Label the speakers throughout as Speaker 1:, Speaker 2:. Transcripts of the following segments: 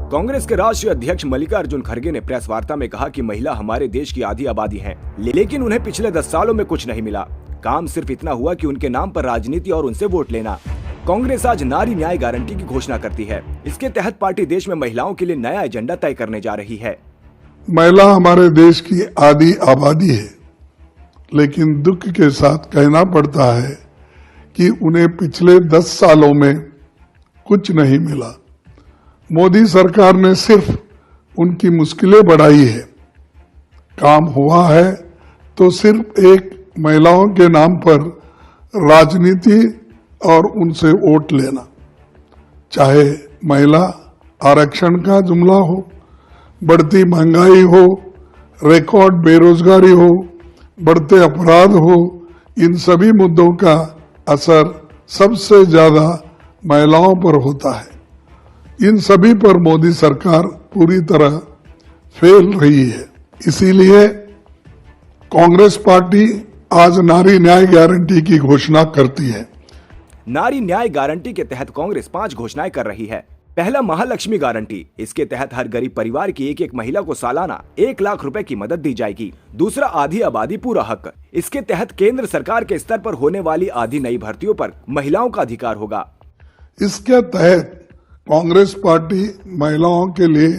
Speaker 1: कांग्रेस के राष्ट्रीय अध्यक्ष मल्लिकार्जुन खड़गे ने प्रेस वार्ता में कहा कि महिला हमारे देश की आधी आबादी है, लेकिन उन्हें पिछले 10 सालों में कुछ नहीं मिला। काम सिर्फ इतना हुआ कि उनके नाम पर राजनीति और उनसे वोट लेना। कांग्रेस आज नारी न्याय गारंटी की घोषणा करती है। इसके तहत पार्टी देश में महिलाओं के लिए नया एजेंडा तय करने जा रही है।
Speaker 2: महिला हमारे देश की आधी आबादी है, लेकिन दुख के साथ कहना पड़ता है कि उन्हें पिछले 10 सालों में कुछ नहीं मिला। मोदी सरकार ने सिर्फ उनकी मुश्किलें बढ़ाई है। काम हुआ है तो सिर्फ एक महिलाओं के नाम पर राजनीति और उनसे वोट लेना, चाहे महिला आरक्षण का जुमला हो, बढ़ती महंगाई हो, रिकॉर्ड बेरोजगारी हो, बढ़ते अपराध हो, इन सभी मुद्दों का असर सबसे ज्यादा महिलाओं पर होता है। इन सभी पर मोदी सरकार पूरी तरह फेल रही है। इसीलिए कांग्रेस पार्टी आज नारी न्याय गारंटी की घोषणा करती है।
Speaker 1: नारी न्याय गारंटी के तहत कांग्रेस 5 घोषणाएं कर रही है। पहला, महालक्ष्मी गारंटी। इसके तहत हर गरीब परिवार की एक महिला को सालाना 1 लाख रुपए की मदद दी जाएगी। दूसरा, आधी आबादी पूरा हक। इसके तहत केंद्र सरकार के स्तर पर होने वाली आधी नई भर्तियों पर महिलाओं का अधिकार होगा।
Speaker 2: इसके तहत कांग्रेस पार्टी महिलाओं के लिए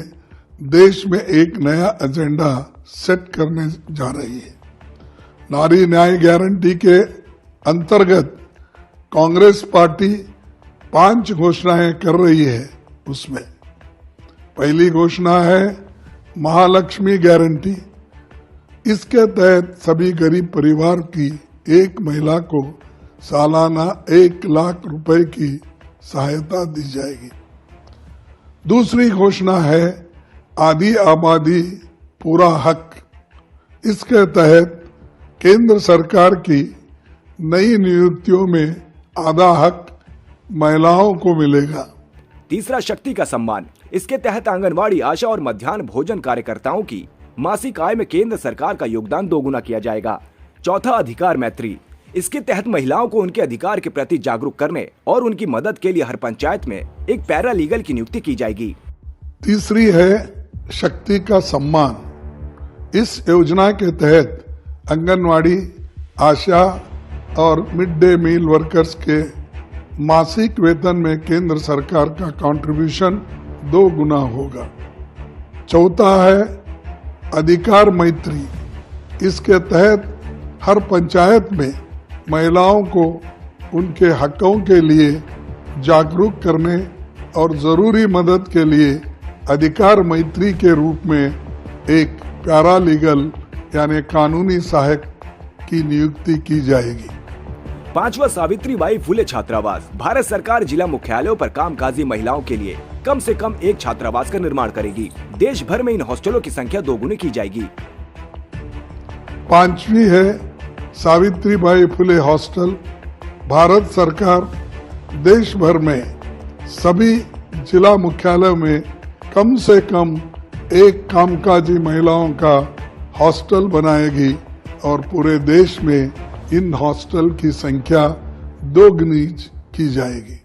Speaker 2: देश में एक नया एजेंडा सेट करने जा रही है। नारी न्याय गारंटी के अंतर्गत कांग्रेस पार्टी 5 घोषणाएं कर रही है। उसमें पहली घोषणा है महालक्ष्मी गारंटी। इसके तहत सभी गरीब परिवार की एक महिला को सालाना 1 लाख रुपए की सहायता दी जाएगी। दूसरी घोषणा है आधी आबादी पूरा हक। इसके तहत केंद्र सरकार की नई नियुक्तियों में आधा हक महिलाओं को मिलेगा।
Speaker 1: तीसरा, शक्ति का सम्मान। इसके तहत आंगनवाड़ी, आशा और मध्याह्न भोजन कार्यकर्ताओं की मासिक आय में केंद्र सरकार का योगदान 2 गुना किया जाएगा। चौथा, अधिकार मैत्री। इसके तहत महिलाओं को उनके अधिकार के प्रति जागरूक करने और उनकी मदद के लिए हर पंचायत में एक पैरा लीगल की नियुक्ति की जाएगी।
Speaker 2: तीसरी है शक्ति का सम्मान। इस योजना के तहत आंगनवाड़ी, आशा और मिड डे मील वर्कर्स के मासिक वेतन में केंद्र सरकार का कंट्रीब्यूशन 2 गुना होगा। चौथा है अधिकार मैत्री। इसके तहत हर पंचायत में महिलाओं को उनके हकों के लिए जागरूक करने और जरूरी मदद के लिए अधिकार मैत्री के रूप में एक पैरालीगल यानी कानूनी सहायक की नियुक्ति की जाएगी।
Speaker 1: 5वां, सावित्रीबाई फुले छात्रावास। भारत सरकार जिला मुख्यालयों पर कामकाजी महिलाओं के लिए कम से कम एक छात्रावास का निर्माण करेगी। देश भर में इन हॉस्टलों की संख्या 2 गुनी की जाएगी।
Speaker 2: 5वीं है सावित्रीबाई फुले हॉस्टल। भारत सरकार देश भर में सभी जिला मुख्यालयों में कम से कम एक कामकाजी महिलाओं का हॉस्टल बनाएगी और पूरे देश में इन हॉस्टल की संख्या 2 गुनी की जाएगी।